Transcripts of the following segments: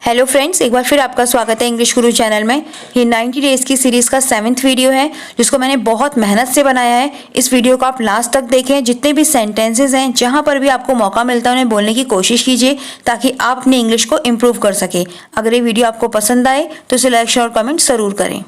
Hello friends, एक बार फिर आपका स्वागत है इंग्लिश गुरु चैनल में। ये 90 डेज की सीरीज़ का 7th वीडियो है जिसको मैंने बहुत मेहनत से बनाया है। इस वीडियो को आप लास्ट तक देखें। जितने भी सेंटेंसेस हैं, जहां पर भी आपको मौका मिलता है उन्हें बोलने की कोशिश कीजिए ताकि आप अपनी इंग्लिश को इम्प्रूव कर सकें। अगर ये वीडियो आपको पसंद आए तो इसे लाइक, शेयर और कमेंट ज़रूर करें।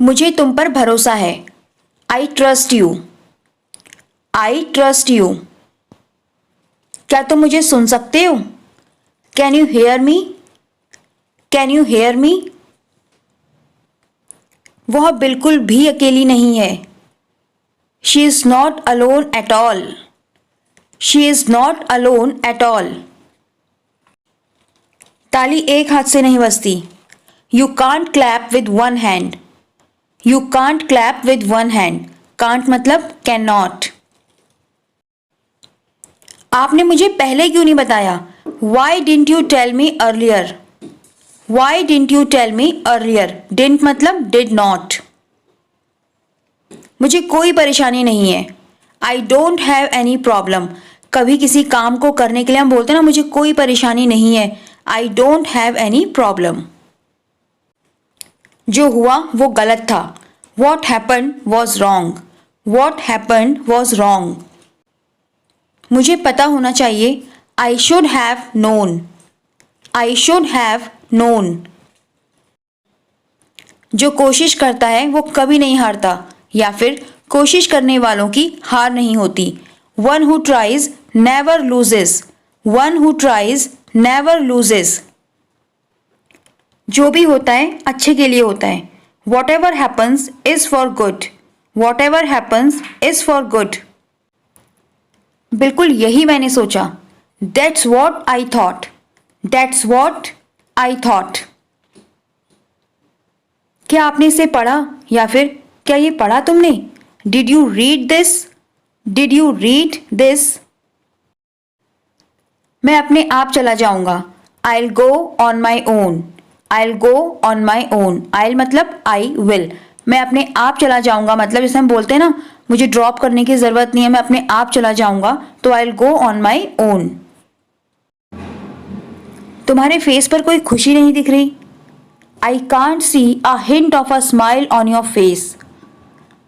मुझे तुम पर भरोसा है। I trust you. I trust you. क्या तुम मुझे सुन सकते हो? Can you hear me? Can you hear me? वह बिल्कुल भी अकेली नहीं है। She is not alone at all. She is not alone at all. ताली एक हाथ से नहीं बजती। You can't clap with one hand. You can't clap with one hand. Can't मतलब कैन नॉट। आपने मुझे पहले क्यों नहीं बताया? Y didn't you tell me earlier? Why didn't you tell me earlier? Didn't मतलब डिड नॉट। मुझे कोई परेशानी नहीं है। I don't have any problem. कभी किसी काम को करने के लिए हम बोलते हैं ना, मुझे कोई परेशानी नहीं है। I don't have any problem. जो हुआ वो गलत था। What happened was wrong. What happened was wrong. मुझे पता होना चाहिए। I should have known. I should have known. जो कोशिश करता है वो कभी नहीं हारता, या फिर कोशिश करने वालों की हार नहीं होती। One who tries never loses. One who tries never loses. जो भी होता है अच्छे के लिए होता है। What ever happens is for good. What ever happens is for good. बिल्कुल यही मैंने सोचा। That's what I thought. That's what I thought. क्या आपने इसे पढ़ा, या फिर क्या ये पढ़ा तुमने? Did you read this? Did you read this? मैं अपने आप चला जाऊंगा। I'll go on my own. I'll go on my own. I'll मतलब I will. मैं अपने आप चला जाऊंगा मतलब जैसे हम बोलते हैं ना, मुझे ड्रॉप करने की जरूरत नहीं है, मैं अपने आप चला जाऊंगा, तो I'll go on my own. तुम्हारे फेस पर कोई खुशी नहीं दिख रही। I can't see a hint of a smile on your face.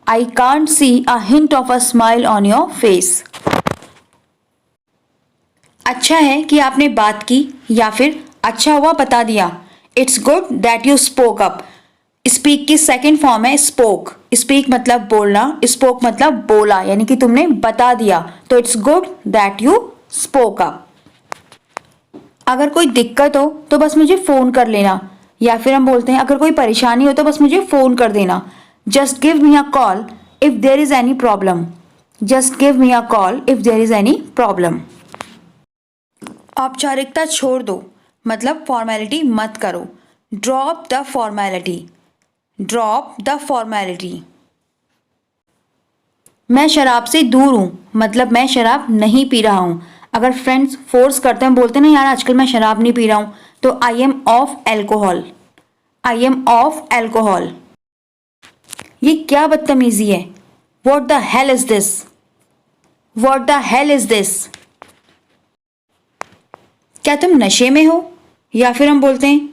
I can't see a hint of a smile on your face. अच्छा है कि आपने बात की, या फिर अच्छा हुआ बता दिया। It's good that you spoke up. Speak की सेकेंड फॉर्म है स्पोक। स्पीक मतलब बोलना, स्पोक मतलब बोला, यानी कि तुमने बता दिया, तो it's good that you spoke up. अगर कोई दिक्कत हो तो बस मुझे फ़ोन कर लेना, या फिर हम बोलते हैं अगर कोई परेशानी हो तो बस मुझे फ़ोन कर देना। Just give me a call if there is any problem. Just give me a call if there is any problem. औपचारिकता छोड़ दो मतलब फॉर्मेलिटी मत करो। Drop the formality. Drop the formality. मैं शराब से दूर हूँ मतलब मैं शराब नहीं पी रहा हूँ। अगर फ्रेंड्स फोर्स करते हैं, बोलते हैं ना यार आजकल मैं शराब नहीं पी रहा हूँ, तो I M of alcohol. I am of alcohol. ये क्या बदतमीजी है? What the hell is this? What the hell is this? क्या तुम नशे में हो? या फिर हम बोलते हैं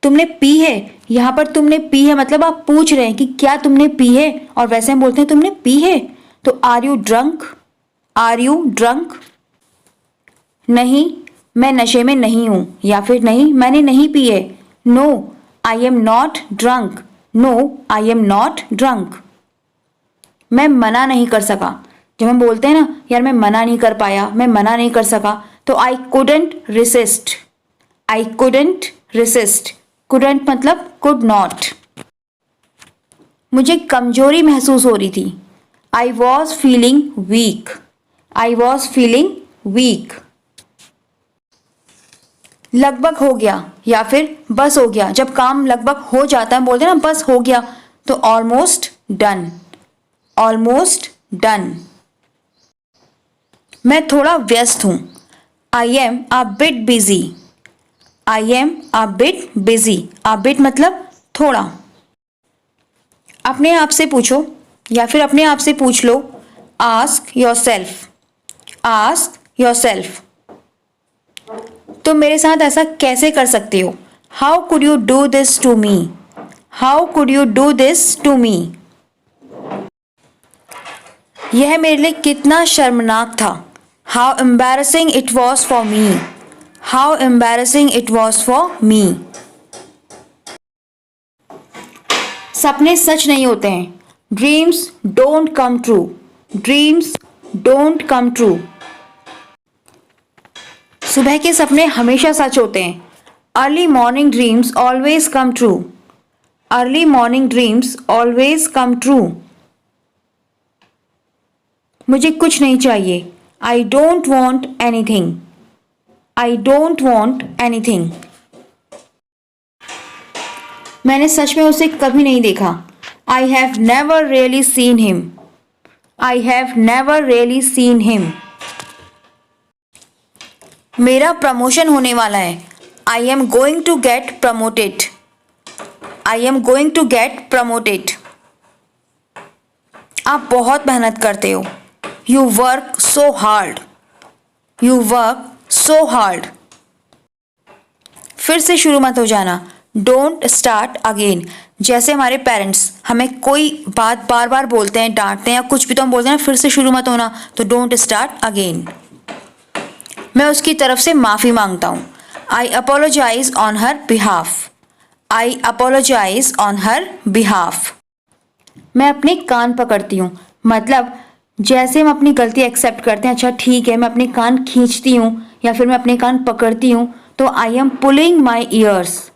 तुमने पी है। यहाँ पर तुमने पी है मतलब आप पूछ रहे हैं कि क्या तुमने पी है, और वैसे हम बोलते हैं तुमने पी है, तो are you drunk? Are you drunk? नहीं, मैं नशे में नहीं हूं, या फिर नहीं मैंने नहीं पी है। No I am not drunk. No I am not drunk. मैं मना नहीं कर सका। जब हम बोलते हैं ना यार मैं मना नहीं कर पाया, मैं मना नहीं कर सका, तो I couldn't resist. I couldn't resist. Couldn't मतलब कुड नॉट। मुझे कमजोरी महसूस हो रही थी। I was feeling weak. I was feeling weak. लगभग हो गया, या फिर बस हो गया। जब काम लगभग हो जाता है बोलते हैं ना बस हो गया, तो ऑलमोस्ट डन। Almost done. मैं थोड़ा व्यस्त हूं। I am a bit busy. I am a bit busy. A bit मतलब थोड़ा। अपने आप से पूछो, या फिर अपने आप से पूछ लो। Ask yourself. Ask yourself. तुम मेरे साथ ऐसा कैसे कर सकते हो? How could you do this to me? How could you do this to me? यह मेरे लिए कितना शर्मनाक था। How embarrassing it was for me. How embarrassing it was for me. सपने सच नहीं होते हैं। Dreams don't come true. Dreams don't come true. सुबह के सपने हमेशा सच होते हैं। Early morning dreams always come true. Early morning dreams always come true. मुझे कुछ नहीं चाहिए। I don't want anything. I don't want anything. मैंने सच में उसे कभी नहीं देखा। I have never really seen him. I have never really seen him. मेरा प्रमोशन होने वाला है। I am going to get promoted. I am going to get promoted. आप बहुत मेहनत करते हो। You work so hard. You work so hard. फिर से शुरू मत हो जाना। Don't start again. जैसे हमारे पेरेंट्स हमें कोई बात बार बार बोलते हैं, डांटते हैं या कुछ भी, तो हम बोलते हैं फिर से शुरू मत होना, तो डोंट स्टार्ट अगेन। मैं उसकी तरफ से माफ़ी मांगता हूँ। I apologize on her behalf. I apologize on her behalf. मैं अपने कान पकड़ती हूँ, मतलब जैसे हम अपनी गलती एक्सेप्ट करते हैं, अच्छा ठीक है, मैं अपने कान खींचती हूँ या फिर मैं अपने कान पकड़ती हूँ, तो I am pulling my ears.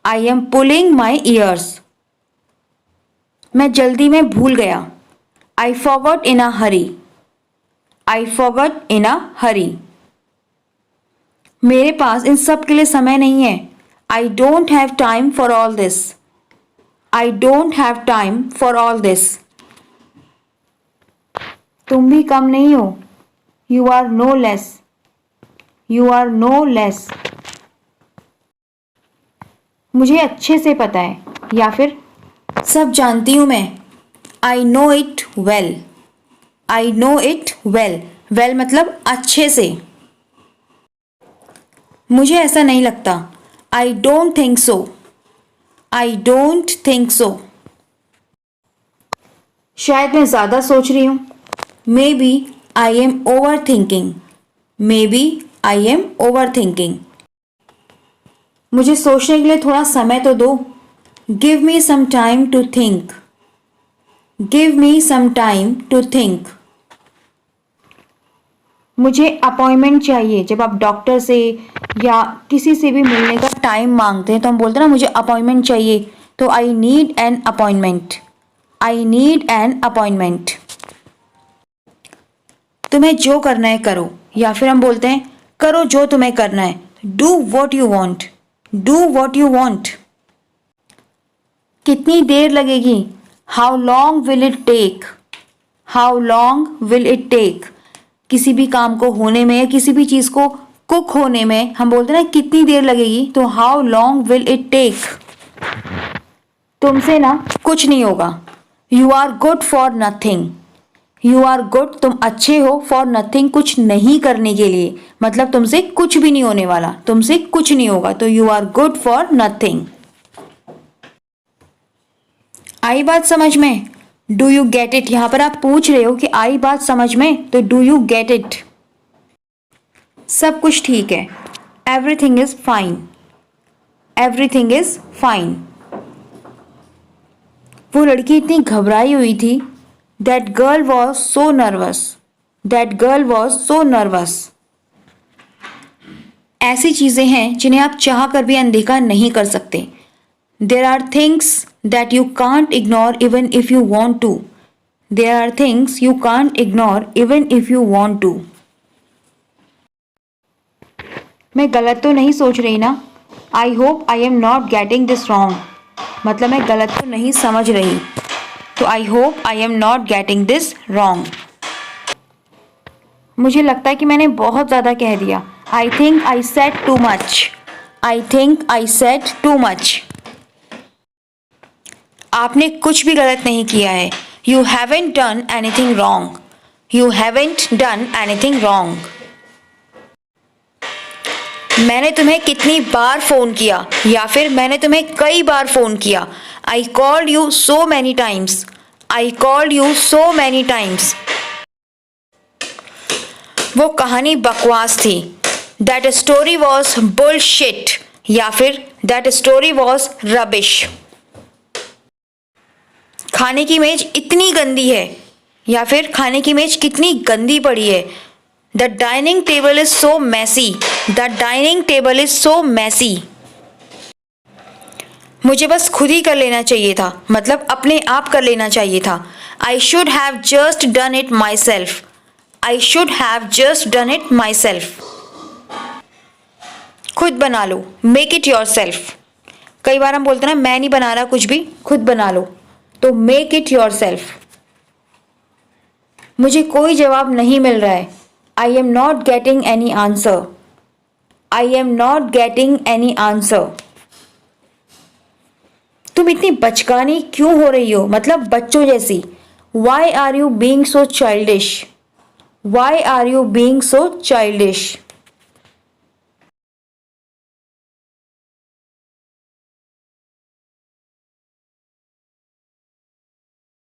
I am pulling my ears. मैं जल्दी में भूल गया। I forgot in a hurry. I forgot in a hurry. मेरे पास इन सब के लिए समय नहीं है। I don't have time for all this. I don't have time for all this. तुम भी कम नहीं हो। You are no less. You are no less. मुझे अच्छे से पता है, या फिर सब जानती हूँ मैं। I know it well. I know it well. Well मतलब अच्छे से। मुझे ऐसा नहीं लगता। I don't think so. I don't think so. शायद मैं ज़्यादा सोच रही हूँ। Maybe I am overthinking. Maybe I am overthinking. मुझे सोचने के लिए थोड़ा समय तो दो। Give me some time to think. Give me some time to think. मुझे अपॉइंटमेंट चाहिए। जब आप डॉक्टर से या किसी से भी मिलने का टाइम मांगते हैं तो हम बोलते हैं ना मुझे अपॉइंटमेंट चाहिए, तो I need an appointment. I need an appointment. तुम्हें जो करना है करो, या फिर हम बोलते हैं करो जो तुम्हें करना है। Do what you want. Do what you want. कितनी देर लगेगी? How long will it take. How long will it take. किसी भी काम को होने में या किसी भी चीज़ को कुक होने में हम बोलते हैं ना कितनी देर लगेगी, तो how long will it take. तुमसे ना कुछ नहीं होगा। You are good for nothing. You are good तुम अच्छे हो, फॉर नथिंग कुछ नहीं करने के लिए, मतलब तुमसे कुछ भी नहीं होने वाला, तुमसे कुछ नहीं होगा, तो you are good for nothing. आई बात समझ में? Do you get it. यहां पर आप पूछ रहे हो कि आई बात समझ में, तो डू यू गेट इट। सब कुछ ठीक है। Everything is fine. Everything is fine. वो लड़की इतनी घबराई हुई थी। That girl was so nervous. That girl was so nervous. ऐसी चीजें हैं जिन्हें आप चाह कर भी अनदेखा नहीं कर सकते। There are things that you can't ignore even if you want to. There are things you can't ignore even if you want to. मैं गलत तो नहीं सोच रही ना? I hope I am not getting this wrong. मतलब मैं गलत तो नहीं समझ रही, तो I hope I am not getting this wrong. मुझे लगता है कि मैंने बहुत ज़्यादा कह दिया। I think I said too much. I think I said too much. आपने कुछ भी गलत नहीं किया है। You haven't done anything wrong. You haven't done anything wrong. मैंने तुम्हें कितनी बार फ़ोन किया, या फिर मैंने तुम्हें कई बार फ़ोन किया। I called you so many times. I called you so many times. वो कहानी बकवास थी। दैट स्टोरी वॉज बुलशिट, या फिर दैट स्टोरी वॉज रबिश। खाने की मेज इतनी गंदी है, या फिर खाने की मेज कितनी गंदी पड़ी है। The dining table is so messy. The dining table is so messy. मुझे बस खुद ही कर लेना चाहिए था, मतलब अपने आप कर लेना चाहिए था। I should have just done it my self. I should have just done it my self. खुद बना लो, मेक इट योर सेल्फ। कई बार हम बोलते हैं ना, मैं नहीं बना रहा कुछ भी, खुद बना लो, तो मेक इट योर सेल्फ। मुझे कोई जवाब नहीं मिल रहा है। I am not getting any answer. I am not getting any answer. तुम इतनी बचकानी क्यों हो रही हो, मतलब बच्चों जैसी। Why are you being so childish. Why are you being so childish.